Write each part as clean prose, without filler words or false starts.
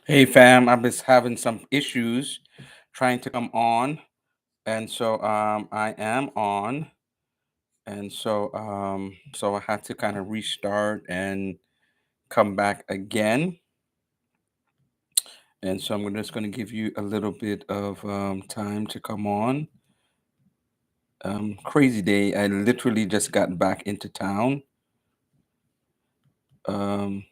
Hey fam, I've been having some issues trying to come on, and so I am on, and so I had to kind of restart and come back again, and so I'm just going to give you a little bit of time to come on. Crazy day. I literally just got back into town. Um,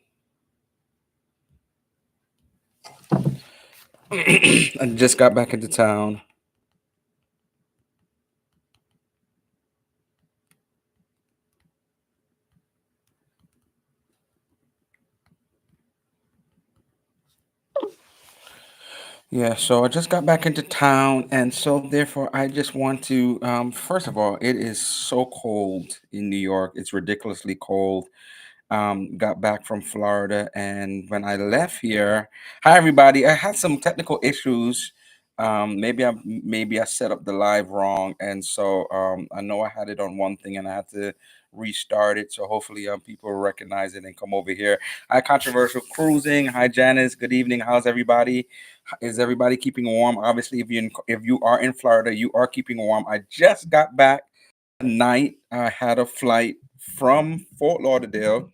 I just got back into town. Yeah, so I just got back into town, and so therefore I just want to, first of all, it is so cold in New York. It's ridiculously cold. Got back from Florida, and when I left here, hi everybody. I had some technical issues. Maybe I set up the live wrong, and so I know I had it on one thing, and I had to restart it. So hopefully, people recognize it and come over here. Hi, controversial cruising. Hi, Janice. Good evening. How's everybody? Is everybody keeping warm? Obviously, if you are in Florida, you are keeping warm. I just got back tonight. I had a flight from Fort Lauderdale.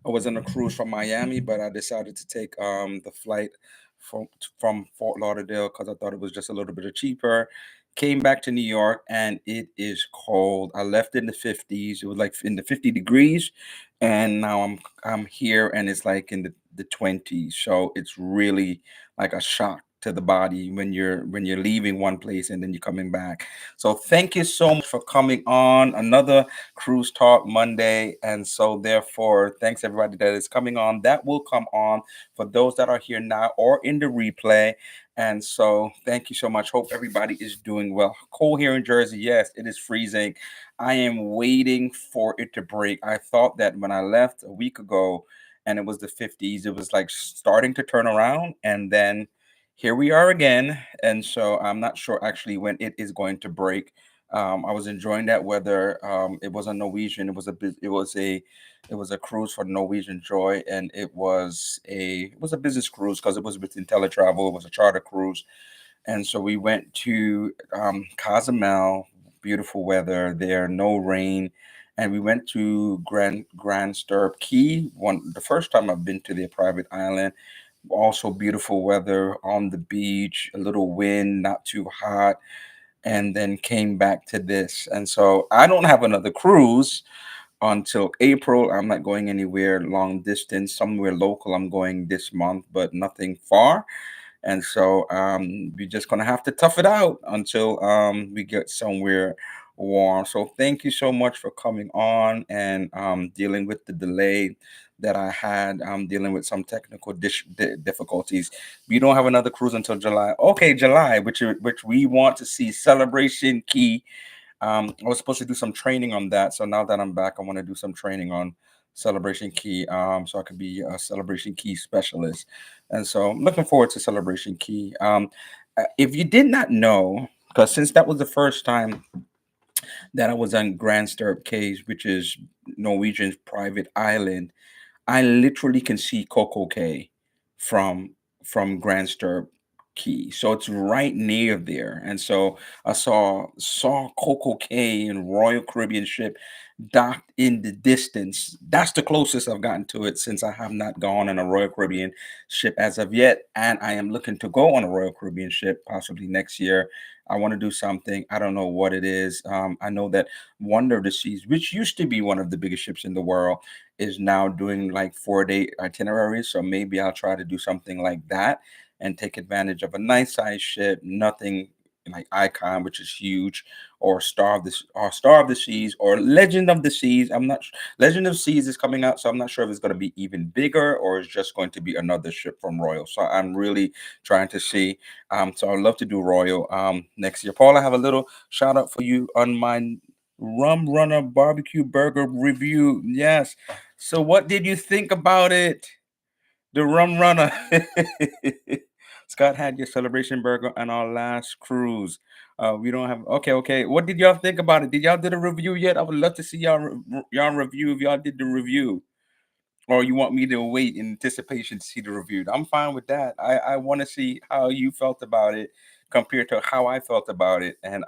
I was on a cruise from Miami, but I decided to take the flight from from Fort Lauderdale because I thought it was just a little bit cheaper. Came back to New York and it is cold. I left in the 50s. It was like in the 50 degrees, and now I'm here and it's like in the 20s. So it's really like a shock to the body when you're leaving one place and then you're coming back. So thank you so much for coming on another Cruise Talk Monday. And so, therefore, thanks everybody that is coming on. That will come on for those that are here now or in the replay. And so, thank you so much. Hope everybody is doing well. Cold here in Jersey. Yes, it is freezing. I am waiting for it to break. I thought that when I left a week ago and it was the 50s, it was like starting to turn around. And then here we are again. And so, I'm not sure actually when it is going to break. I was enjoying that weather. It was a Norwegian. It was a cruise for Norwegian Joy, and it was a business cruise because it was with IntelliTravel. It was a charter cruise, and so we went to Cozumel. Beautiful weather there, no rain, and we went to Grand Stirrup Key. The first time I've been to their private island. Also beautiful weather on the beach, a little wind, not too hot, and then came back to this. And so I don't have another cruise until April. I'm not going anywhere long distance, somewhere local. I'm going this month, but nothing far. And so we're just gonna have to tough it out until we get somewhere warm. So thank you so much for coming on and dealing with the delay that I had. Dealing with some technical difficulties. We don't have another cruise until July. Okay, July, which we want to see Celebration Key. I was supposed to do some training on that, so now that I'm back, I want to do some training on Celebration Key, so I could be a Celebration Key specialist. And so I'm looking forward to Celebration Key. If you did not know, because since that was the first time that I was on Grand Stirrup Cays, which is Norwegian's private island, I literally can see Coco Cay from Grand Stirrup Key. So it's right near there. And so I saw Coco Cay and Royal Caribbean ship docked in the distance. That's the closest I've gotten to it since I have not gone on a Royal Caribbean ship as of yet. And I am looking to go on a Royal Caribbean ship possibly next year. I want to do something. I don't know what it is. I know that Wonder of the Seas, which used to be one of the biggest ships in the world, is now doing like 4 day itineraries. So maybe I'll try to do something like that and take advantage of a nice size ship, nothing like Icon, which is huge, or Star of the Seas, or Legend of the Seas. Legend of Seas is coming out, so I'm not sure if it's going to be even bigger or it's just going to be another ship from Royal. So I'm really trying to see. So I'd love to do Royal next year. Paul, I have a little shout out for you on my Rum Runner barbecue burger review. Yes. So what did you think about it? The Rum Runner. Scott had your celebration burger on our last cruise. We don't have okay. What did y'all think about it? Did y'all did a review yet? I would love to see y'all review if y'all did the review. Or you want me to wait in anticipation to see the review? I'm fine with that. I want to see how you felt about it compared to how I felt about it. And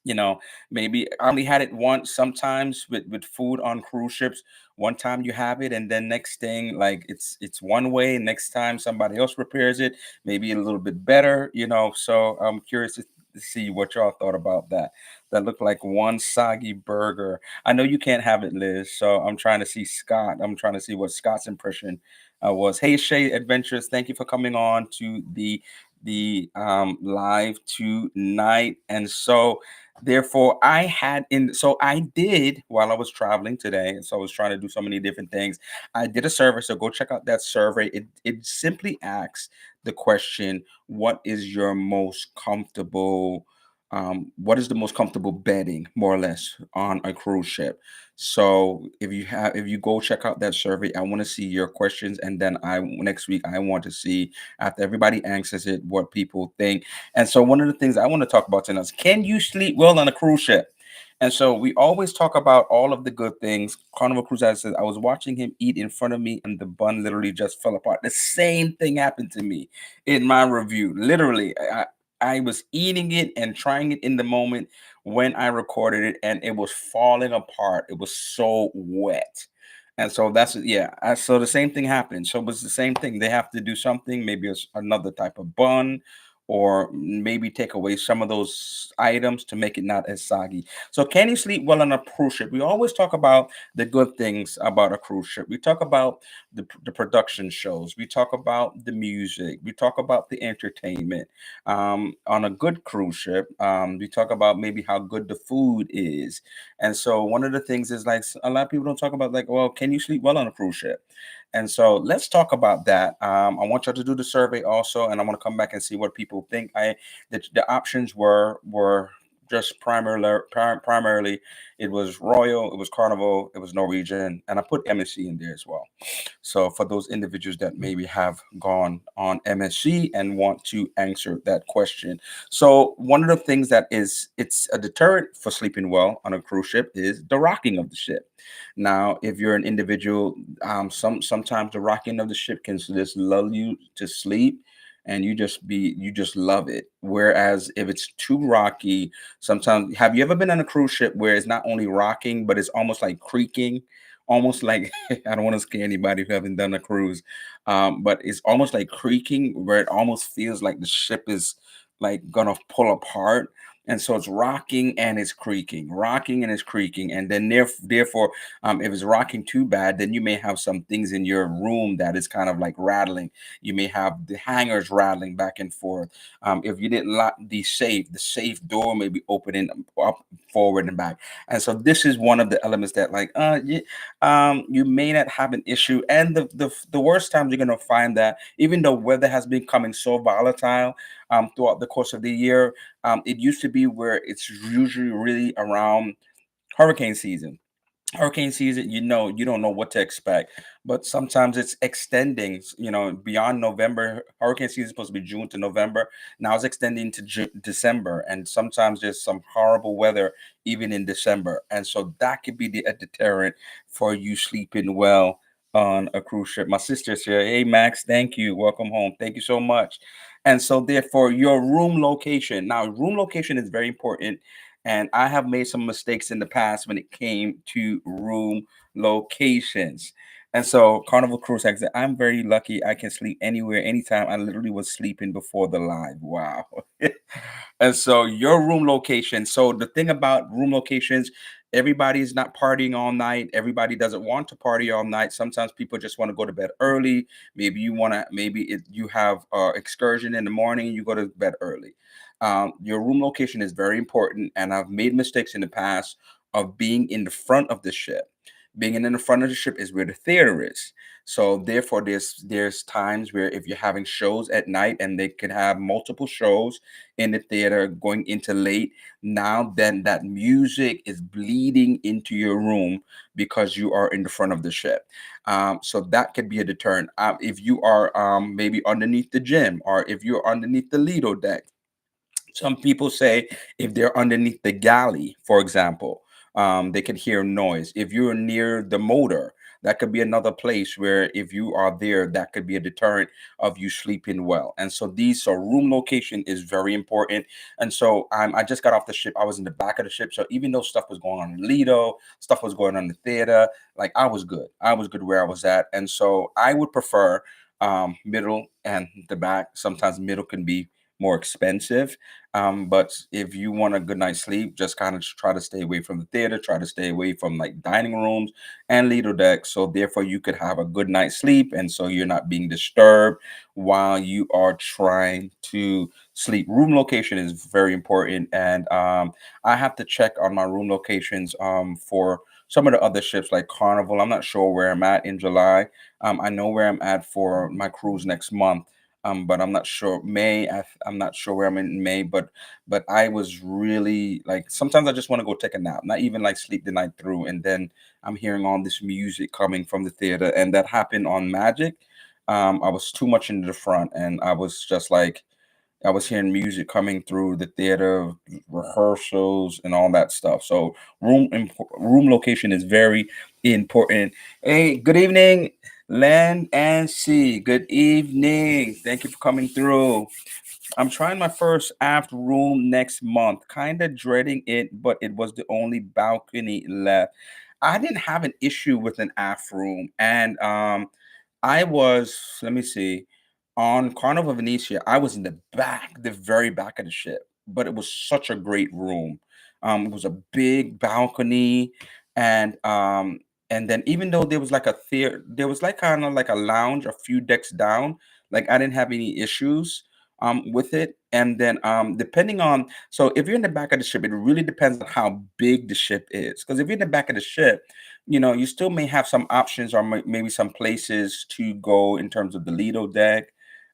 you know, maybe I only had it once. Sometimes with food on cruise ships, one time you have it and then next thing, like it's one way, next time somebody else prepares it, maybe a little bit better, so I'm curious to see what y'all thought about that. That looked like one soggy burger. I know you can't have it, Liz, so I'm trying to see Scott. I'm trying to see what Scott's impression was. Hey, Shay Adventures, thank you for coming on to the live tonight. And so therefore I had in so I did while I was traveling today, and so I was trying to do so many different things. I did a survey, so go check out that survey. It simply asks the question, what is your most comfortable what is the most comfortable bedding, more or less, on a cruise ship? So if you go check out that survey, I want to see your questions, and then I next week I want to see, after everybody answers it, what people think. And so one of the things I want to talk about tonight is, can you sleep well on a cruise ship? And so we always talk about all of the good things. Carnival Cruise, I said, I was watching him eat in front of me and the bun literally just fell apart. The same thing happened to me in my review. Literally, I was eating it and trying it in the moment when I recorded it, and it was falling apart. It was so wet. And so yeah. So the same thing happened. So it was the same thing. They have to do something, maybe it's another type of bun, or maybe take away some of those items to make it not as soggy. So, can you sleep well on a cruise ship? We always talk about the good things about a cruise ship. We talk about the production shows. We talk about the music. We talk about the entertainment. On a good cruise ship, we talk about maybe how good the food is. And so, one of the things is, like, a lot of people don't talk about, like, well, can you sleep well on a cruise ship? And so let's talk about that. I want y'all to do the survey also, and I want to come back and see what people think. The options were just primarily it was Royal, it was Carnival, it was Norwegian, and I put MSC in there as well. So for those individuals that maybe have gone on MSC and want to answer that question. So one of the things that is it's a deterrent for sleeping well on a cruise ship is the rocking of the ship. Now, if you're an individual, sometimes the rocking of the ship can just lull you to sleep, and you just love it. Whereas if it's too rocky, sometimes, have you ever been on a cruise ship where it's not only rocking, but it's almost like creaking, almost like I don't want to scare anybody who haven't done a cruise, but it's almost like creaking, where it almost feels like the ship is like gonna pull apart. And so it's rocking and it's creaking, and then therefore, if it's rocking too bad, then you may have some things in your room that is kind of like rattling. You may have the hangers rattling back and forth. If you didn't lock the safe door may be opening up, forward and back. And so this is one of the elements that, like, you may not have an issue. And the worst times you're gonna find that, even though weather has been becoming so volatile throughout the course of the year, it used to be where it's usually really around hurricane season. Hurricane season, you don't know what to expect, but sometimes it's extending, beyond November. Hurricane season is supposed to be June to November. Now it's extending to December, and sometimes there's some horrible weather even in December. And so that could be a deterrent for you sleeping well on a cruise ship. My sister's here. Hey, Max, thank you. Welcome home. Thank you so much. And so, therefore, your room location. Now, room location is very important, and I have made some mistakes in the past when it came to room locations. And so, Carnival Cruise Exit, I'm very lucky. I can sleep anywhere, anytime. I literally was sleeping before the live. Wow. And so, your room location. So, the thing about room locations, everybody's not partying all night. Everybody doesn't want to party all night. Sometimes people just want to go to bed early. Maybe you have excursion in the morning, you go to bed early. Your room location is very important, and I've made mistakes in the past of being in the front of the ship. Being in the front of the ship is where the theater is. So therefore, there's times where, if you're having shows at night, and they could have multiple shows in the theater going into late, now then that music is bleeding into your room because you are in the front of the ship. So that could be a deterrent. If you are maybe underneath the gym, or if you're underneath the Lido deck, some people say if they're underneath the galley, for example, they can hear noise. If you're near the motor, that could be another place where if you are there, that could be a deterrent of you sleeping well. And so these, so room location is very important. And so I just got off the ship. I was in the back of the ship. So even though stuff was going on in Lido, stuff was going on in the theater, like I was good. I was good where I was at. And so I would prefer middle and the back. Sometimes middle can be more expensive. But if you want a good night's sleep, just kind of try to stay away from the theater, try to stay away from like dining rooms and Lido deck. So therefore you could have a good night's sleep. And so you're not being disturbed while you are trying to sleep. Room location is very important. And I have to check on my room locations for some of the other ships like Carnival. I'm not sure where I'm at in July. I know where I'm at for my cruise next month. But I'm not sure May. I'm not sure where I'm in May, but I was really like sometimes I just want to go take a nap, not even like sleep the night through, and then I'm hearing all this music coming from the theater, and that happened on Magic. I was too much into the front, and I was just like I was hearing music coming through the theater, rehearsals, and all that stuff. So room location is very important. Hey, good evening, Land and Sea. Good evening. Thank you for coming through. I'm trying my first aft room next month. Kind of dreading it, but it was the only balcony left. I didn't have an issue with an aft room, and I was, let me see, on Carnival Venetia, I was in the back, the very back of the ship, but it was such a great room. It was a big balcony, and and then even though there was like a theater, there was like kind of like a lounge a few decks down. Like I didn't have any issues with it. And then depending on, so if you're in the back of the ship, it really depends on how big the ship is. Because if you're in the back of the ship, you still may have some options or maybe some places to go in terms of the Lido deck.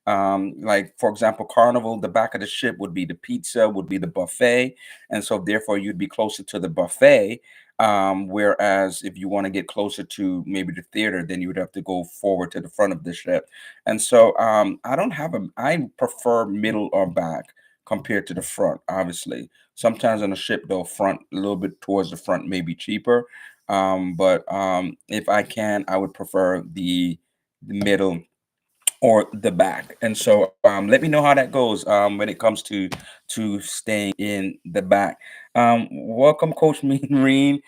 Like for example, Carnival, the back of the ship would be the pizza, would be the buffet, and so therefore you'd be closer to the buffet. Whereas if you want to get closer to maybe the theater, then you would have to go forward to the front of the ship. And so I don't have a, I prefer middle or back compared to the front. Obviously, sometimes on a ship though, front a little bit towards the front may be cheaper. But if I can, I would prefer the middle or the back. And so let me know how that goes when it comes to staying in the back. Welcome, Coach Marine.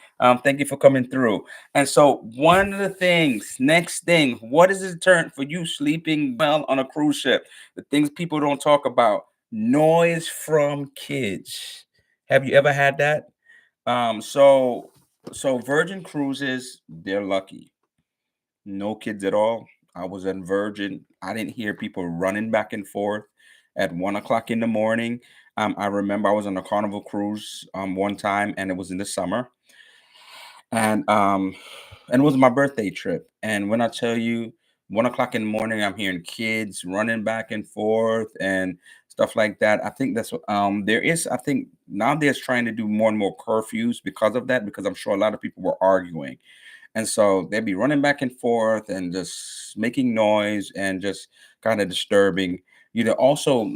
Thank you for coming through. And so one of the things, next thing, what is the deterrent for you sleeping well on a cruise ship? The things people don't talk about: noise from kids. Have you ever had that? So Virgin Cruises, they're lucky. No kids at all. I was in Virgin. I didn't hear people running back and forth at 1 o'clock in the morning. I remember I was on a Carnival cruise one time, and it was in the summer, and and it was my birthday trip. And when I tell you 1 o'clock in the morning, I'm hearing kids running back and forth and stuff like that. I think that's what there is. I think now they're trying to do more and more curfews because of that, because I'm sure a lot of people were arguing, and so they'd be running back and forth and just making noise and just kind of disturbing. Also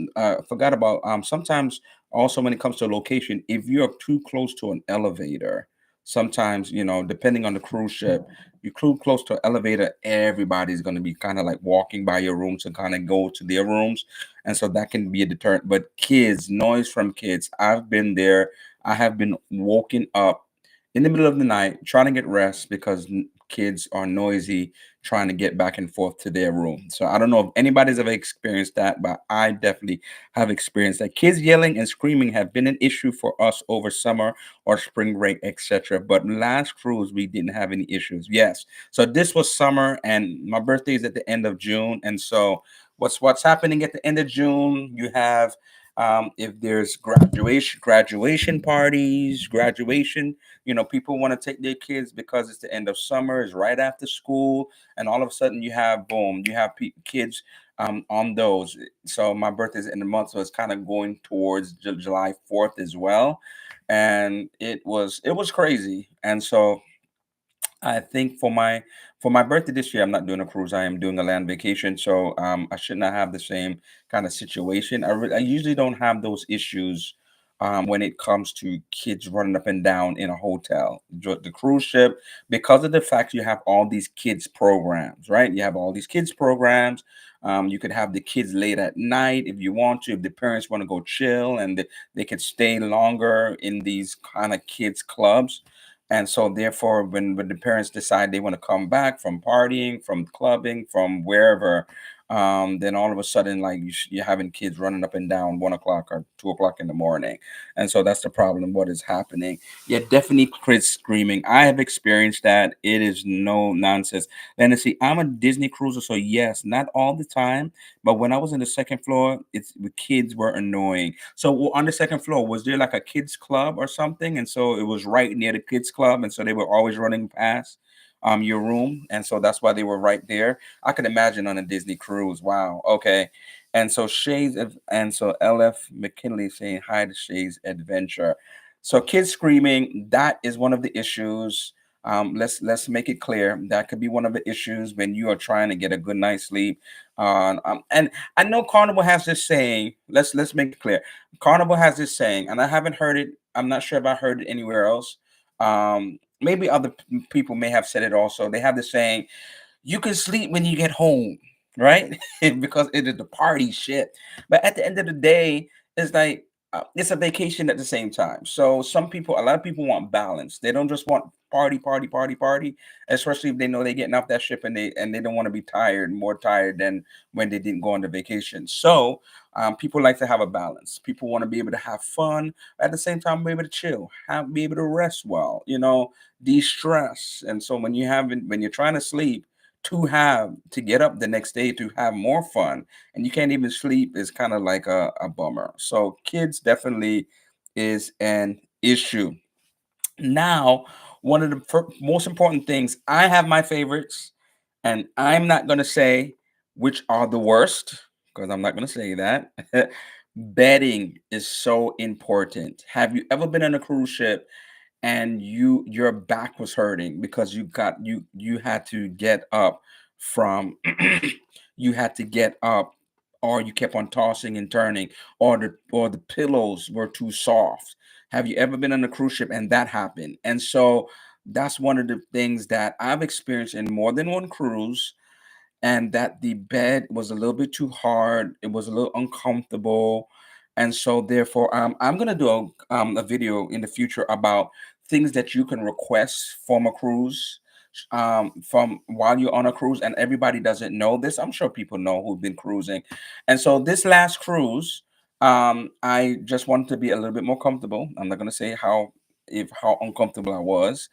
forgot about sometimes also when it comes to location, if you're too close to an elevator, sometimes, depending on the cruise ship, you're too close to an elevator, everybody's going to be kind of like walking by your rooms to kind of go to their rooms. And so that can be a deterrent. But kids, noise from kids, I've been there. I have been woken up in the middle of the night trying to get rest because kids are noisy trying to get back and forth to their room. So I don't know if anybody's ever experienced that, but I definitely have experienced that. Kids yelling and screaming have been an issue for us over summer or spring break, etc. But last cruise we didn't have any issues. Yes. So this was summer and my birthday is at the end of June. And so what's happening at the end of June? You have if there's graduation parties, graduation, people want to take their kids because it's the end of summer, it's right after school, and all of a sudden you have boom, you have kids on those. So my birthday's in the month, so it's kind of going towards July 4th as well, and it was crazy. And so I think for my birthday this year, I'm not doing a cruise. I am doing a land vacation, so I should not have the same kind of situation. I usually don't have those issues when it comes to kids running up and down in a hotel. The cruise ship, because of the fact you have all these kids programs, right? You have all these kids programs. You could have the kids late at night if you want to. If the parents want to go chill, and they could stay longer in these kind of kids clubs. And so, therefore, when the parents decide they want to come back from partying, from clubbing, from wherever, then all of a sudden, like you're having kids running up and down 1 o'clock or 2 o'clock in the morning, and so that's the problem. What is happening? Yeah, definitely kids screaming. I have experienced that. It is no nonsense. Then see, I'm a Disney cruiser, so yes, not all the time, but when I was in the second floor, it's the kids were annoying. So on the second floor, was there like a kids club or something? And so it was right near the kids club, and so they were always running past your room, and so that's why they were right there. I could imagine on a Disney cruise. Wow. Okay. And so LF McKinley saying hi to Shay's Adventure. So kids screaming, that is one of the issues. Let's make it clear that could be one of the issues when you are trying to get a good night's sleep. And I know Carnival has this saying. Let's make it clear. Carnival has this saying, and I haven't heard it. I'm not sure if I heard it anywhere else. Maybe other people may have said it also. They have the saying, you can sleep when you get home, right? Because it is the party shit. But at the end of the day, it's like it's a vacation at the same time. So a lot of people want balance. They don't just want party, party, party, party. Especially if they know they're getting off that ship and they don't want to be tired, more tired than when they didn't go on the vacation. So people like to have a balance. People want to be able to have fun at the same time, be able to chill, be able to rest well, de-stress. And so when you're trying to sleep, to get up the next day to have more fun, and you can't even sleep, is kind of like a bummer. So kids definitely is an issue. Now, one of the most important things, I have my favorites, and I'm not going to say which are the worst, because I'm not going to say that. Bedding is so important. Have you ever been on a cruise ship and your back was hurting because you had to get up from you had to get up, or you kept on tossing and turning, or the pillows were too soft? Have you ever been on a cruise ship and that happened? And so that's one of the things that I've experienced in more than one cruise, and that the bed was a little bit too hard. It was a little uncomfortable. And so, therefore, I'm going to do a video in the future about things that you can request from a cruise, from while you're on a cruise. And everybody doesn't know this. I'm sure people know who've been cruising. And so, this last cruise, I just wanted to be a little bit more comfortable. I'm not going to say how uncomfortable I was,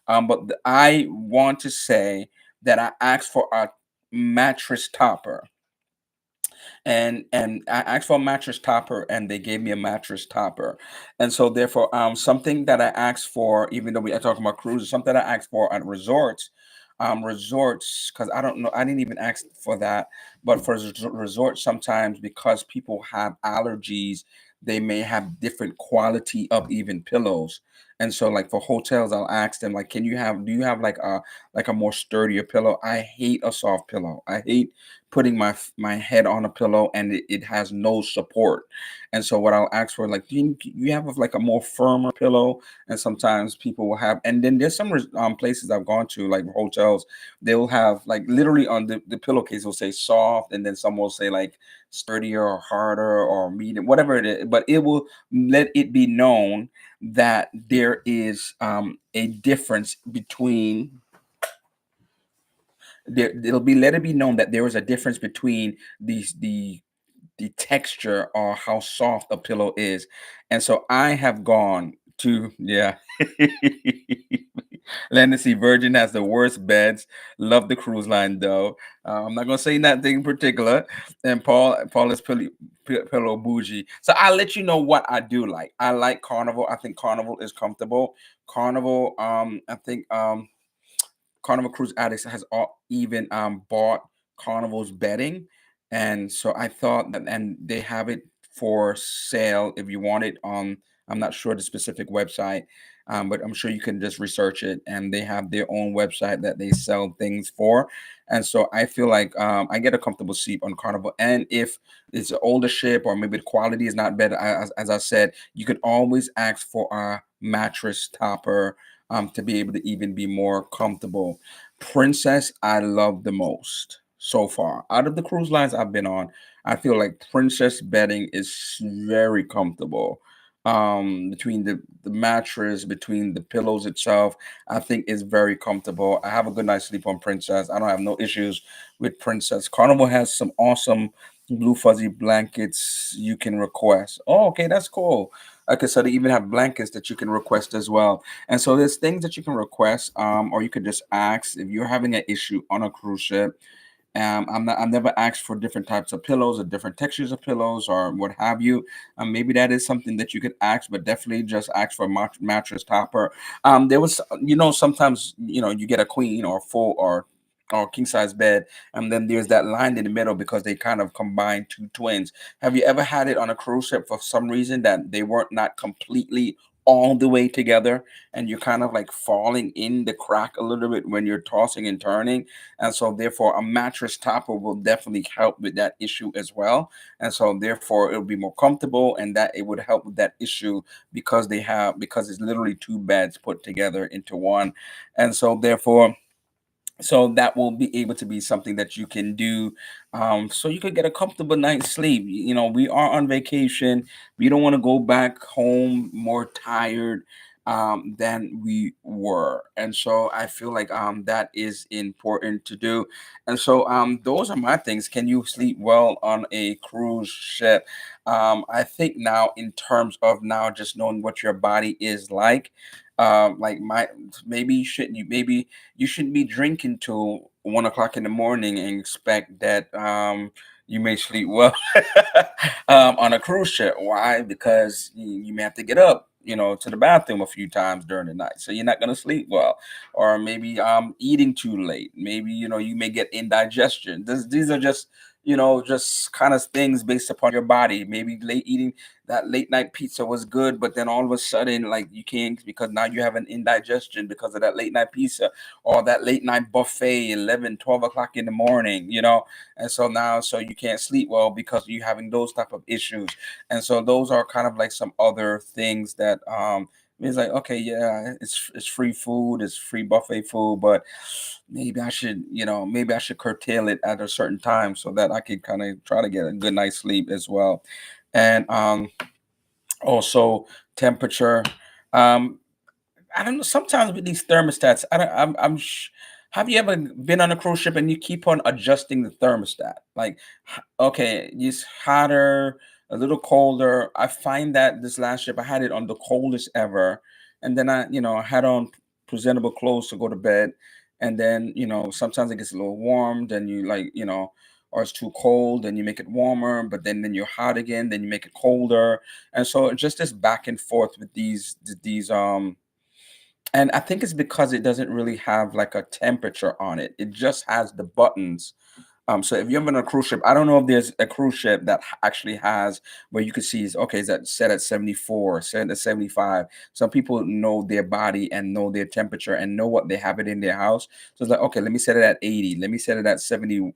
but I want to say that I asked for a mattress topper, and I asked for a mattress topper, and they gave me a mattress topper. And so, therefore, something that I asked for, even though we are talking about cruises, something I asked for at resorts, because I don't know, I didn't even ask for that. But for resorts, sometimes because people have allergies, they may have different quality of even pillows. And so, like for hotels, I'll ask them, like, do you have like a more sturdier pillow? I hate a soft pillow. I hate putting my head on a pillow and it has no support. And so what I'll ask for, like, do you have like a more firmer pillow? And sometimes people will have, and then there's some places I've gone to, like hotels, they'll have like literally on the pillowcase will say soft, and then some will say like sturdier or harder or medium, whatever it is, but it will let it be known that there is a difference between it'll be let it be known that there is a difference between the texture or how soft a pillow is. And so I have gone to, yeah. Legacy Virgin has the worst beds. Love the cruise line though. I'm not gonna say nothing in particular. And Paul is pillow bougie. So I'll let you know what I do like. I like Carnival. I think Carnival is comfortable. Carnival, I think Carnival Cruise Addicts has even bought Carnival's bedding, and so I thought that, and they have it for sale if you want it on. I'm not sure the specific website, but I'm sure you can just research it, and they have their own website that they sell things for. And so I feel like I get a comfortable sleep on Carnival. And if it's an older ship or maybe the quality is not better, as I said, you could always ask for a mattress topper to be able to even be more comfortable. Princess, I love the most so far. Out of the cruise lines I've been on, I feel like Princess bedding is very comfortable. Between the mattress, between the pillows itself, I think is very comfortable. I have a good night's sleep on Princess. I don't have no issues with Princess. Carnival has some awesome blue fuzzy blankets you can request. Oh, okay, that's cool. Okay, so they even have blankets that you can request as well. And so there's things that you can request, or you could just ask if you're having an issue on a cruise ship. I've never asked for different types of pillows or different textures of pillows or what have you. Maybe that is something that you could ask, but definitely just ask for a mattress topper. There was, sometimes you get a queen or full or king size bed, and then there's that line in the middle because they kind of combine two twins. Have you ever had it on a cruise ship for some reason that they weren't not completely all the way together, and you're kind of like falling in the crack a little bit when you're tossing and turning? And so therefore a mattress topper will definitely help with that issue as well. And so therefore it'll be more comfortable, and that it would help with that issue because it's literally two beds put together into one. And so therefore, so that will be able to be something that you can do, so you could get a comfortable night's sleep. We are on vacation. We don't want to go back home more tired than we were. And so I feel like that is important to do. And so those are my things. Can you sleep well on a cruise ship? I think now, in terms of now just knowing what your body is like my maybe you shouldn't be drinking till 1 o'clock in the morning and expect that you may sleep well on a cruise ship. Why? Because you may have to get up, to the bathroom a few times during the night, so you're not going to sleep well. Or maybe eating too late. Maybe you may get indigestion. These are just kind of things based upon your body. Maybe late eating that late night pizza was good, but then all of a sudden, like, you can't because now you have an indigestion because of that late night pizza or that late night buffet, 11, 12 o'clock in the morning. And so now, so you can't sleep well because you're having those type of issues. And so those are kind of like some other things that it's like, okay, yeah, it's free food, it's free buffet food, but maybe I should curtail it at a certain time so that I could kind of try to get a good night's sleep as well. And also temperature. Um, I don't know. Sometimes with these thermostats, I don't, have you ever been on a cruise ship and you keep on adjusting the thermostat? Like, okay, it's hotter, a little colder. I find that this last trip I had it on the coldest ever, and then I had on presentable clothes to go to bed, and then sometimes it gets a little warm. Then you like or it's too cold, then you make it warmer, but then you're hot again, then you make it colder, and so it's just this back and forth with these. And I think it's because it doesn't really have like a temperature on it. It just has the buttons. So if you're on a cruise ship, I don't know if there's a cruise ship that actually has where you can see is that set at 74, set at 75. Some people know their body and know their temperature and know what they have it in their house. So it's like, okay, let me set it at 80, let me set it at 70,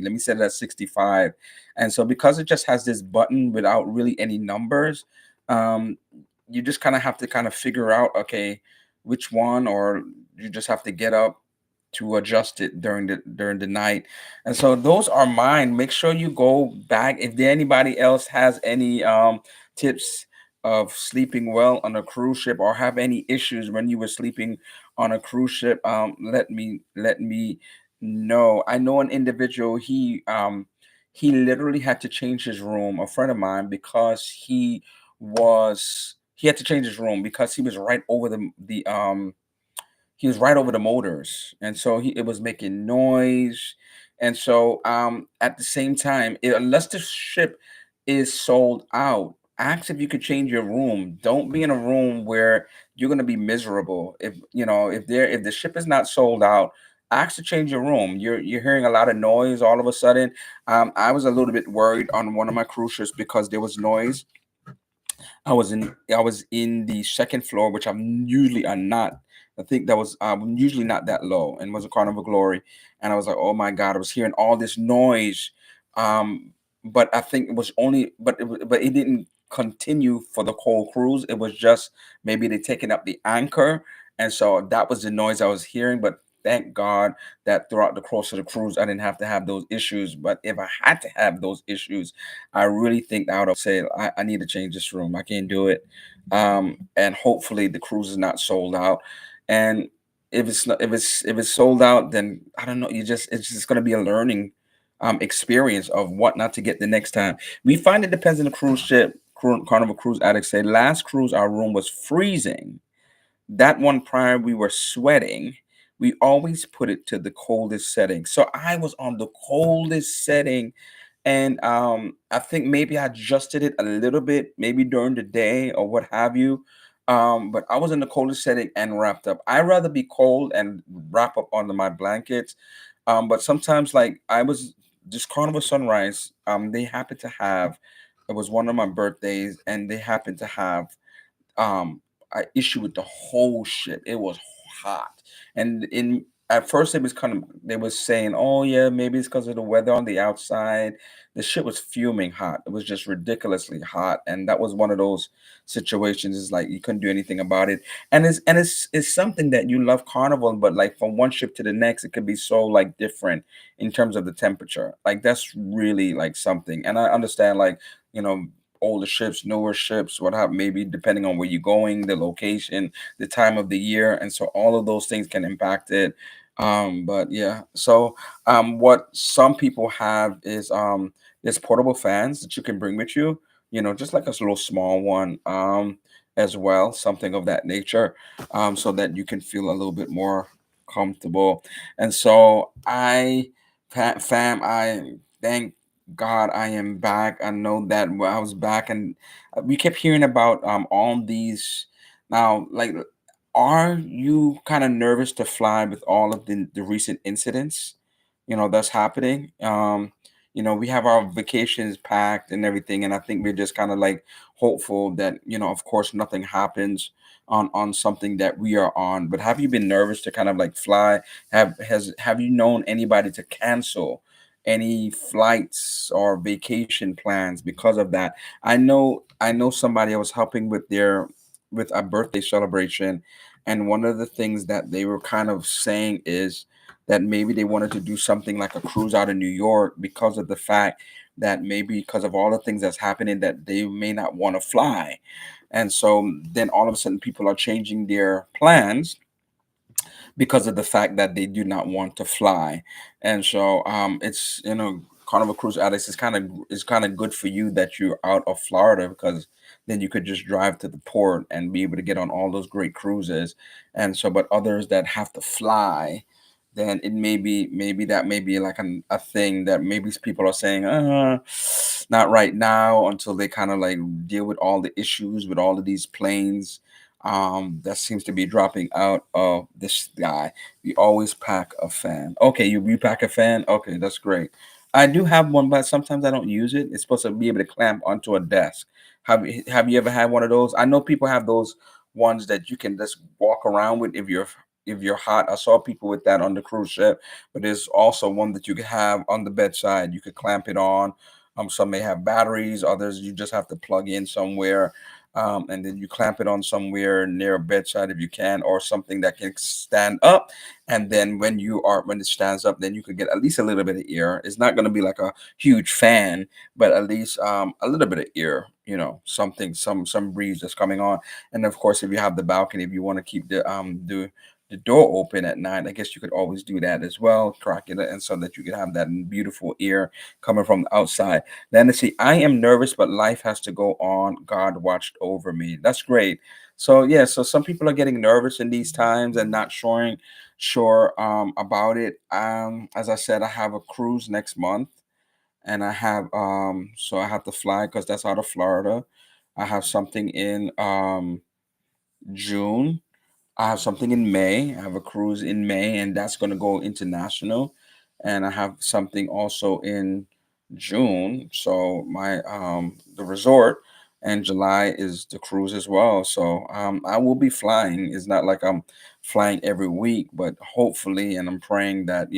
let me set it at 65. And so because it just has this button without really any numbers, um, you just kind of have to kind of figure out, okay, which one, or you just have to get up to adjust it during the night. And so those are mine. Make sure you go back if there anybody else has any tips of sleeping well on a cruise ship or have any issues when you were sleeping on a cruise ship. Let me know. I know an individual. He literally had to change his room. A friend of mine, because he had to change his room because he was right over the motors, and so it was making noise. And so at the same time, unless the ship is sold out, ask if you could change your room. Don't be in a room where you're going to be miserable. If the ship is not sold out, ask to change your room. You're hearing a lot of noise all of a sudden. I was a little bit worried on one of my cruise ships because there was noise, I was in the second floor, which I'm usually are not. I think that was usually not that low, and it was a Carnival Glory, and I was like, oh my god, I was hearing all this noise, but I think it was only, but it didn't continue for the whole cruise. It was just maybe they taking up the anchor, and so that was the noise I was hearing. But thank God that throughout the course of the cruise, I didn't have to have those issues. But if I had to have those issues, I really think I would have said, I need to change this room. I can't do it. And hopefully the cruise is not sold out. And if it's not, if it's sold out, then I don't know. It's just going to be a learning experience of what not to get the next time. We find it depends on the cruise ship. Carnival Cruise Addicts say last cruise our room was freezing. That one prior we were sweating. We always put it to the coldest setting. So I was on the coldest setting, and I think maybe I adjusted it a little bit, maybe during the day or what have you. But I was in the coldest setting and wrapped up. I rather be cold and wrap up under my blankets. But sometimes, like I was just Carnival Sunrise. They happened to have. It was one of my birthdays, and they happened to have um I issue with the whole ship. It was hot. And in at first it was kind of they was saying, oh yeah, maybe it's because of the weather on the outside. The ship was fuming hot. It was just ridiculously hot. And that was one of those situations is like you couldn't do anything about it. And it's something that you love Carnival, but like from one ship to the next, it could be so like different in terms of the temperature. Like that's really like something. And I understand like, you know, older ships, newer ships, what have maybe depending on where you're going, the location, the time of the year, and so all of those things can impact it. But yeah, so what some people have is there's portable fans that you can bring with you, just like a little small one, as well, something of that nature, so that you can feel a little bit more comfortable. And so fam, I thank God, I am back. I know that I was back, and we kept hearing about all these. Now, like, are you kind of nervous to fly with all of the recent incidents, that's happening? We have our vacations packed and everything, and I think we're just kind of like hopeful that, of course, nothing happens on something that we are on. But have you been nervous to kind of like fly? Have you known anybody to cancel any flights or vacation plans because of that? I know somebody I was helping with a birthday celebration, and one of the things that they were kind of saying is that maybe they wanted to do something like a cruise out of New York because of the fact that maybe because of all the things that's happening that they may not want to fly. And so then all of a sudden people are changing their plans because of the fact that they do not want to fly. And so it's Carnival Cruise Addicts is kind of good for you that you're out of Florida, because then you could just drive to the port and be able to get on all those great cruises. And so, but others that have to fly, then it maybe that may be like a thing that maybe people are saying, not right now, until they kind of like deal with all the issues with all of these planes that seems to be dropping out of the sky. We always pack a fan. Okay, you pack a fan. Okay, that's great. I do have one, but sometimes I don't use it. It's supposed to be able to clamp onto a desk. Have you ever had one of those? I know people have those ones that you can just walk around with if you're hot. I saw people with that on the cruise ship, but there's also one that you could have on the bedside. You could clamp it on. Some may have batteries, others you just have to plug in somewhere, and then you clamp it on somewhere near a bedside if you can, or something that can stand up. And then when it stands up, then you could get at least a little bit of air. It's not going to be like a huge fan, but at least a little bit of air. Something, some breeze that's coming on. And of course, if you have the balcony, if you want to keep the door open at night, I guess you could always do that as well, crack it, and so that you could have that beautiful air coming from the outside. Then let's see, I am nervous, but life has to go on. God watched over me. That's great. So yeah, so some people are getting nervous in these times and not sure about it. As I said, I have a cruise next month, and so I have to fly because that's out of Florida. I have something in June. I have something in May. I have a cruise in May, and that's going to go international. And I have something also in June. So my the resort. and July is the cruise as well. So I will be flying. It's not like I'm flying every week, but hopefully, and I'm praying that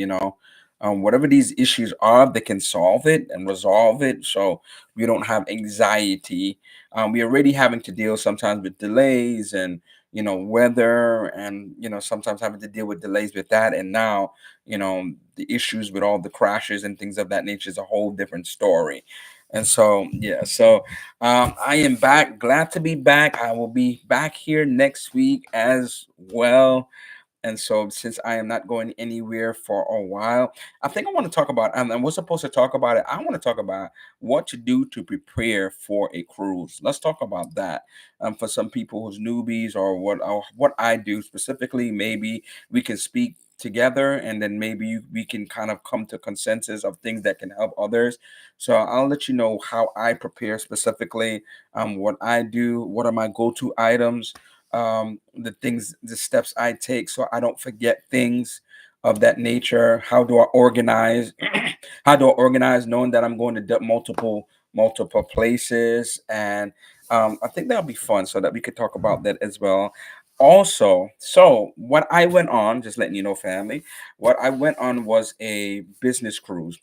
whatever these issues are, they can solve it and resolve it, so we don't have anxiety. We're already having to deal sometimes with delays and weather, and sometimes having to deal with delays with that, and now the issues with all the crashes and things of that nature is a whole different story. And so, yeah, so I am back, glad to be back. I will be back here next week as well. And so, since I am not going anywhere for a while, I think I want to talk about, and we're supposed to talk about it. I want to talk about what to do to prepare for a cruise. Let's talk about that. For some people who's newbies, or what I do specifically, maybe we can speak together, and then maybe we can kind of come to consensus of things that can help others. So I'll let you know how I prepare specifically, what I do, what are my go-to items, the steps I take so I don't forget things of that nature. How do I organize? How do I organize knowing that I'm going to multiple places? And I think that'll be fun, so that we could talk about that as well. Also, so what I went on, just letting you know, family, what I went on was a business cruise.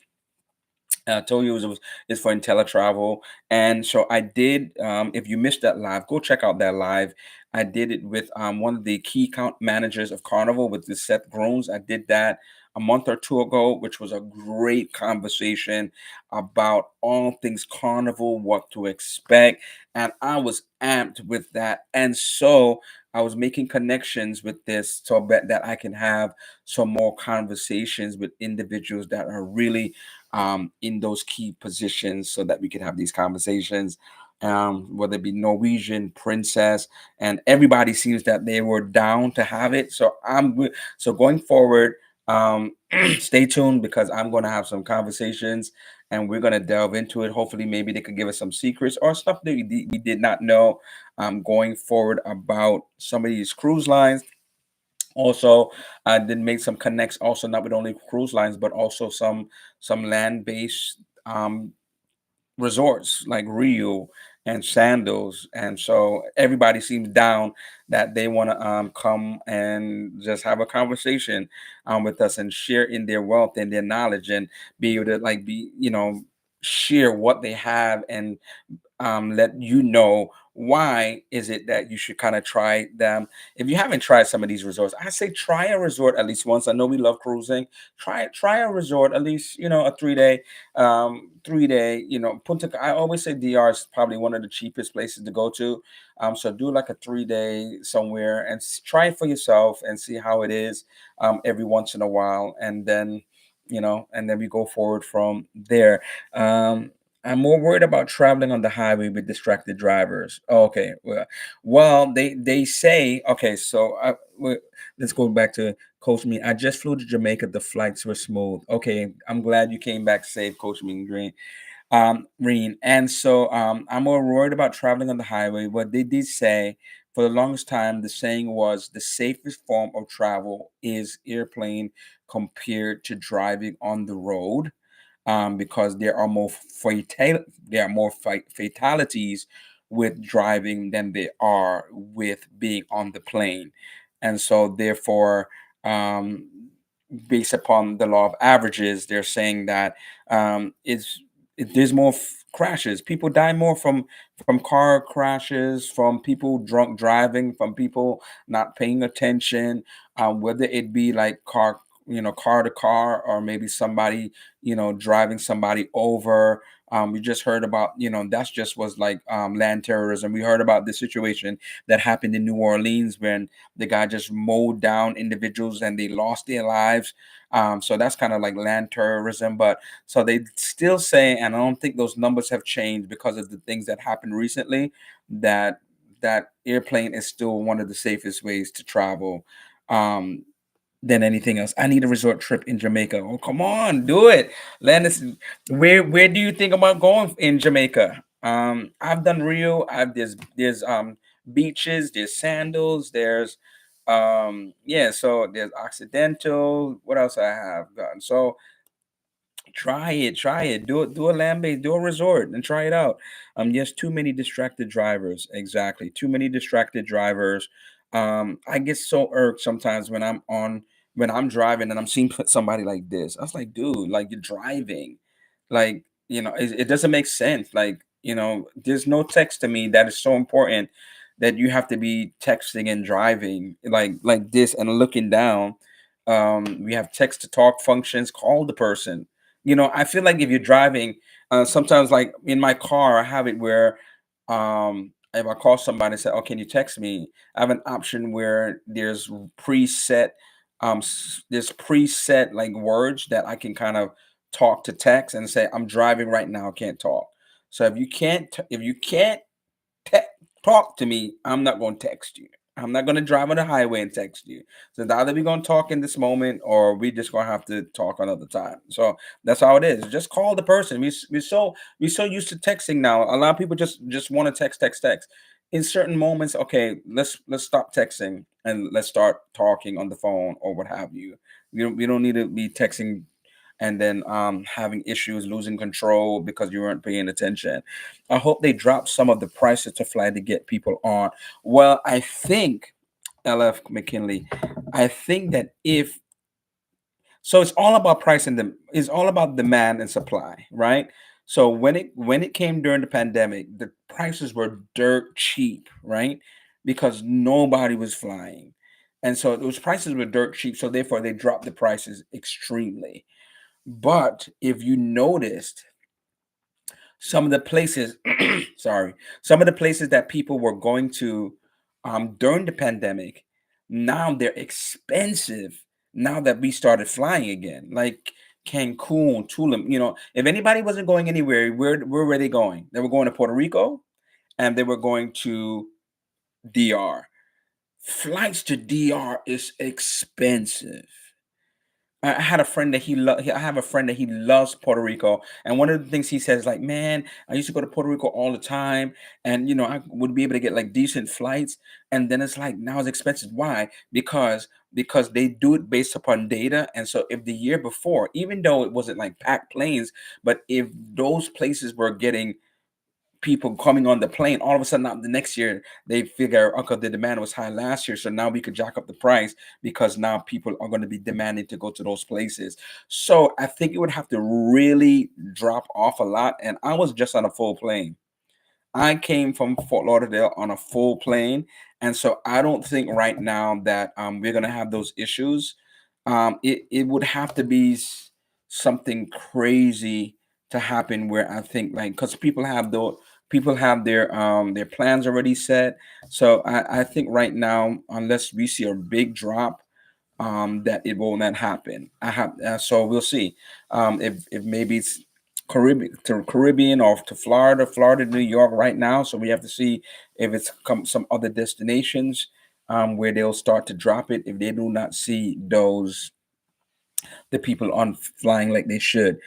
I told you it's for IntelliTravel, and so I did. If you missed that live, go check out that live. I did it with one of the key account managers of Carnival, with the Seth Groans. I did that a month or two ago, which was a great conversation about all things Carnival, what to expect, and I was amped with that. And so I was making connections with this, so I bet that I can have some more conversations with individuals that are really in those key positions, so that we could have these conversations. Whether it be Norwegian, Princess, and everybody seems that they were down to have it. So so going forward, stay tuned, because I'm going to have some conversations, and we're going to delve into it. Hopefully, maybe they could give us some secrets or stuff that we did not know going forward about some of these cruise lines. Also, I did make some connects, also not with only cruise lines, but also some land-based resorts like Rio and Sandals. And so everybody seems down that they want to come and just have a conversation with us, and share in their wealth and their knowledge, and be able to like be share what they have, and let you know why is it that you should kind of try them. If you haven't tried some of these resorts, I say try a resort at least once. I know we love cruising. Try a resort at least, a 3 day, Punta. I always say DR is probably one of the cheapest places to go to. So do like a 3 day somewhere, and try it for yourself and see how it is every once in a while, and then we go forward from there. um I'm more worried about traveling on the highway with distracted drivers. Okay, well, they say, okay. So let's go back to Coach Me. I just flew to Jamaica. The flights were smooth. Okay, I'm glad you came back safe, Coach Me Green. Reen. And so I'm more worried about traveling on the highway. What they did say, for the longest time, the saying was the safest form of travel is airplane compared to driving on the road, because there are more fatalities with driving than there are with being on the plane. And so therefore, um, based upon the law of averages, they're saying that there's more crashes. People die more from car crashes, from people drunk driving, from people not paying attention, whether it be like car to car, or maybe somebody driving somebody over. We just heard about, that's just was like land terrorism. We heard about the situation that happened in New Orleans, when the guy just mowed down individuals and they lost their lives. So that's kind of like land terrorism. But so they still say, and I don't think those numbers have changed because of the things that happened recently, that airplane is still one of the safest ways to travel. Um, than anything else. I need a resort trip in Jamaica. Oh, come on, do it. Landis, where do you think about going in Jamaica? I've done Rio. There's beaches, there's sandals, there's so there's Occidental. What else I have done? So Try it. Do a land base, do a resort, and try it out. Yes, too many distracted drivers. Exactly, too many distracted drivers. I get so irked sometimes when I'm driving and I'm seeing somebody like this. I was like, dude, like you're driving, like it doesn't make sense. Like there's no text to me that is so important that you have to be texting and driving like this and looking down. We have text to talk functions. Call the person. I feel like if you're driving, sometimes like in my car, I have it where if I call somebody and say, "Oh, can you text me?" I have an option where preset there's preset like words that I can kind of talk to text and say, "I'm driving right now, can't talk." So if you can't te- talk to me, I'm not going to text you. I'm not going to drive on the highway and text you. So it's either we're going to talk in this moment or we just going to have to talk another time. So that's how it is. Just call the person. We're so used to texting now. A lot of people just want to text. In certain moments, okay, let's stop texting and let's start talking on the phone or what have you. We don't need to be texting and then having issues, losing control because you weren't paying attention. I hope they drop some of the prices to fly to get people on. Well, I think, LF McKinley, I think that if so, it's all about price and it's all about demand and supply, right? So when it came during the pandemic, the prices were dirt cheap, right? Because nobody was flying. And so those prices were dirt cheap. So therefore they dropped the prices extremely. But if you noticed, some of the places, sorry, some of the places that people were going to during the pandemic, now they're expensive. Now that we started flying again, like Cancun, Tulum. If anybody wasn't going anywhere, where were they going? They were going to Puerto Rico, and they were going to DR. Flights to DR is expensive. I had a friend that I have a friend that he loves Puerto Rico, and one of the things he says, like, man, I used to go to Puerto Rico all the time, and I would be able to get like decent flights, and then it's like now it's expensive. Why? Because they do it based upon data, and so if the year before, even though it wasn't like packed planes, but if those places were getting people coming on the plane, all of a sudden now the next year they figure, okay, the demand was high last year, so now we could jack up the price because now people are going to be demanding to go to those places. So I think it would have to really drop off a lot. And I was just on a full plane. I came from Fort Lauderdale on a full plane, and so I don't think right now that we're gonna have those issues. It would have to be something crazy to happen where I think like because people have their plans already set. So I think right now, unless we see a big drop, that it will not happen. So we'll see. If maybe it's Caribbean or to Florida, New York right now. So we have to see if it's some other destinations where they'll start to drop it if they do not see the people on flying like they should.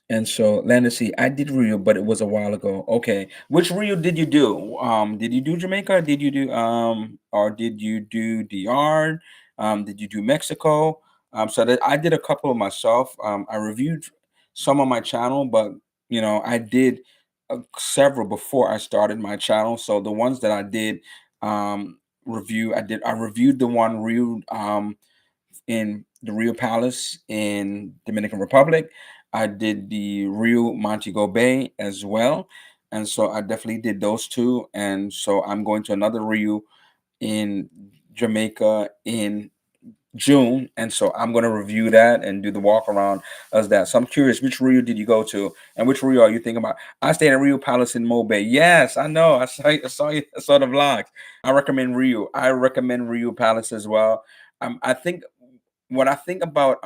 And so, Landisi, I did Rio, but it was a while ago. Okay, which Rio did you do? Did you do Jamaica? Did you do DR? Did you do Mexico? So that I did a couple of myself. I reviewed some on my channel, but I did several before I started my channel. So the ones that I did review, I reviewed the one Rio in the Rio Palace in Dominican Republic. I did the Rio Montego Bay as well. And so I definitely did those two. And so I'm going to another Rio in Jamaica in June. And so I'm going to review that and do the walk around as that. So I'm curious, which Rio did you go to? And which Rio are you thinking about? I stayed at Rio Palace in Mo Bay. Yes, I know. I saw the vlogs. I recommend Rio. I recommend Rio Palace as well. I think what I think about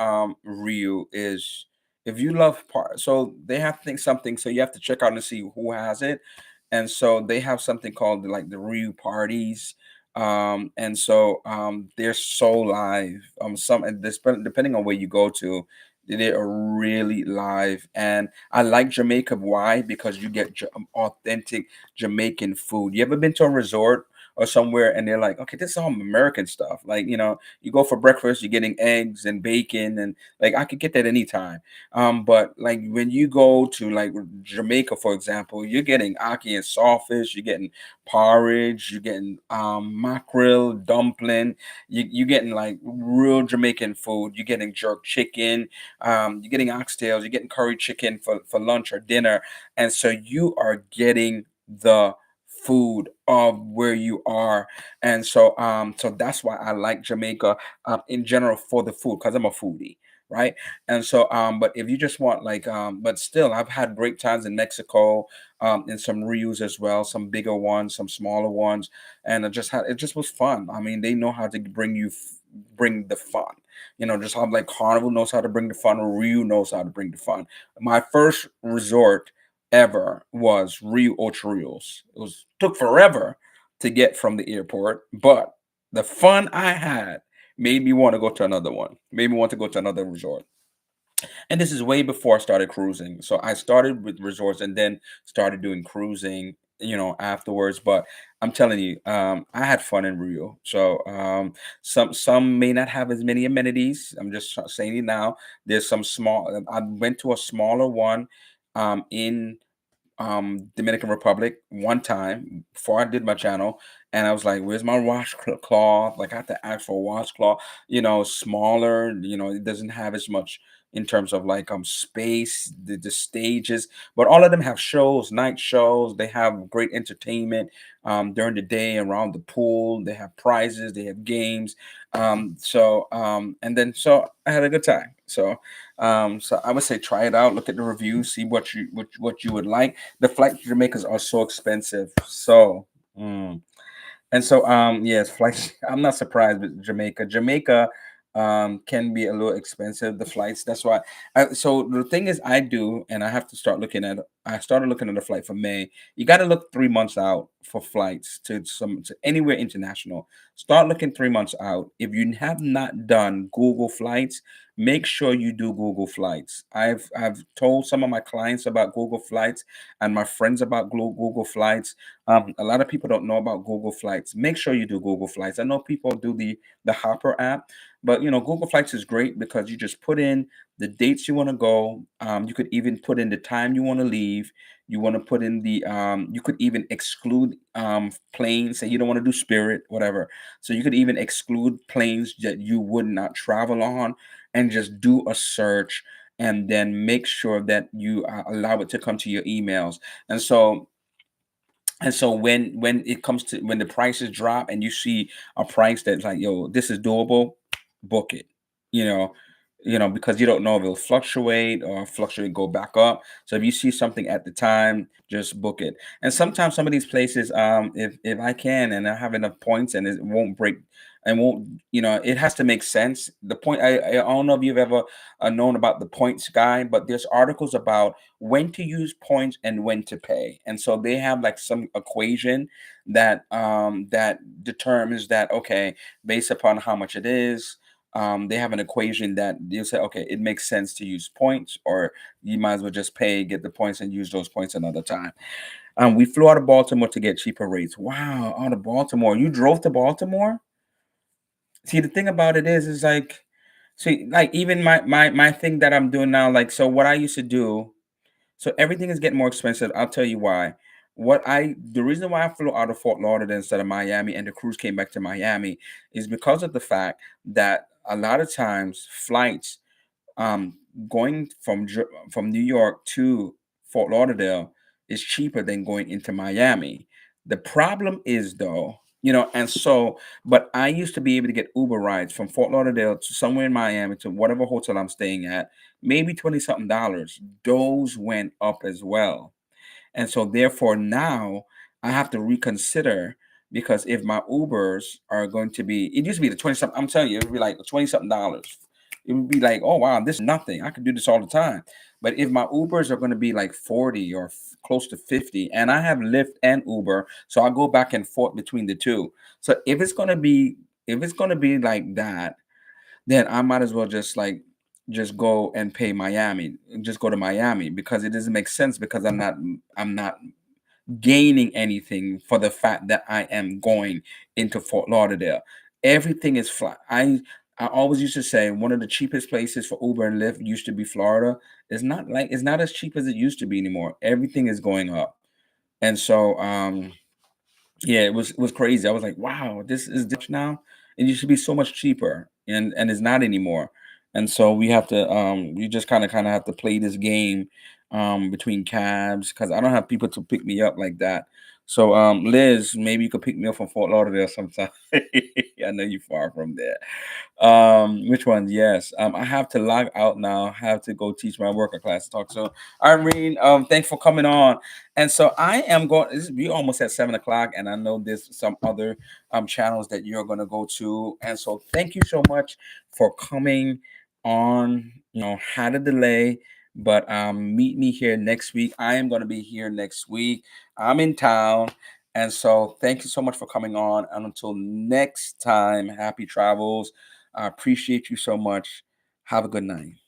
Ryu is if you love so they have to think something, so you have to check out and see who has it. And so they have something called like the Ryu parties. And so they're so live. Some and this depending on where you go to, they are really live. And I like Jamaica. Why? Because you get authentic Jamaican food. You ever been to a resort or somewhere, and they're like, okay, this is all American stuff. Like, you go for breakfast, you're getting eggs and bacon, and like I could get that anytime. But like when you go to like Jamaica, for example, you're getting ackee and sawfish, you're getting porridge, you're getting mackerel, dumpling, you're getting like real Jamaican food, you're getting jerk chicken, you're getting oxtails, you're getting curry chicken for lunch or dinner. And so you are getting the food of where you are. And so that's why I like Jamaica in general for the food, because I'm a foodie, right? And so but if you just want like but still I've had great times in Mexico, in some Rios as well, some bigger ones, some smaller ones, and it just was fun. I mean, they know how to bring the fun. Just how like Carnival knows how to bring the fun, or Rio knows how to bring the fun. My first resort ever was Rio Ocho Rios. It was took forever to get from the airport, but the fun I had made me want to go to another one, made me want to go to another resort. And this is way before I started cruising. So I started with resorts and then started doing cruising, afterwards. But I'm telling you, I had fun in Rio. So some may not have as many amenities. I'm just saying it now. There's some small. I went to a smaller one in Dominican Republic one time before I did my channel, and I was like, "Where's my washcloth?" Like I had to ask for a washcloth. Smaller. It doesn't have as much in terms of like space, the stages, but all of them have shows, night shows. They have great entertainment during the day around the pool. They have prizes. They have games. And then so I had a good time. So I would say try it out. Look at the reviews. See what you would like. The flight to Jamaica's are so expensive. Yes, flights. I'm not surprised with Jamaica. Jamaica can be a little expensive, the flights. That's why. So the thing is, and I have to start looking at. I started looking at the flight for May. You got to look 3 months out for flights to anywhere international. Start looking 3 months out. If you have not done Google Flights, make sure you do Google Flights. I've told some of my clients about Google Flights and my friends about Google Flights. A lot of people don't know about Google Flights. Make sure you do Google Flights. I know people do the Hopper app, but Google Flights is great because you just put in the dates you want to go. You could even put in the time you want to leave. You want to put in you could even exclude planes. Say you don't want to do Spirit, whatever. So you could even exclude planes that you would not travel on, and just do a search, and then make sure that you allow it to come to your emails. And so when it comes to when the prices drop and you see a price that's like, yo, this is doable, book it. You know, because you don't know if it'll fluctuate, go back up. So if you see something at the time, just book it. And sometimes some of these places, if I can and I have enough points and it won't break and won't, it has to make sense. The point I don't know if you've ever known about the points guy, but there's articles about when to use points and when to pay. And so they have like some equation that determines that, okay, based upon how much it is, they have an equation that you say, okay, it makes sense to use points, or you might as well just pay, get the points, and use those points another time. We flew out of Baltimore to get cheaper rates. Wow, out of Baltimore. You drove to Baltimore? See, the thing about it is like, see, like even my thing that I'm doing now, like, so what I used to do, so everything is getting more expensive. I'll tell you why. The reason why I flew out of Fort Lauderdale instead of Miami, and the cruise came back to Miami, is because of the fact that a lot of times flights um, going from New York to Fort Lauderdale is cheaper than going into Miami. The problem is though, but I used to be able to get Uber rides from Fort Lauderdale to somewhere in Miami to whatever hotel I'm staying at, maybe 20 something dollars. Those went up as well. And so therefore now I have to reconsider, because if my Ubers are going to be, it used to be the 20 something, I'm telling you, it would be like 20 something dollars. It would be like, oh wow, this is nothing. I could do this all the time. But if my Ubers are going to be like 40 or close to 50, and I have Lyft and Uber, so I go back and forth between the two. So if it's gonna be like that, then I might as well just go and pay Miami, just go to Miami, because it doesn't make sense, because I'm not gaining anything for the fact that I am going into Fort Lauderdale. Everything is flat. I always used to say one of the cheapest places for Uber and Lyft used to be Florida. It's not as cheap as it used to be anymore. Everything is going up. And so yeah, it was crazy. I was like, wow, this is this much now. It used to be so much cheaper, and it's not anymore. And so we just kind of have to play this game between cabs because I don't have people to pick me up like that. So Liz, maybe you could pick me up from Fort Lauderdale sometime. I know you're far from there. Which one? Yes. I have to log out now. I have to go teach my worker class. Talk so Irene, thanks for coming on. And so I am going. We almost at 7 o'clock, and I know there's some other channels that you're going to go to. And so thank you so much for coming on. Had a delay, but meet me here next week. I am going to be here next week. I'm in town. And so thank you so much for coming on. And until next time, happy travels. I appreciate you so much. Have a good night.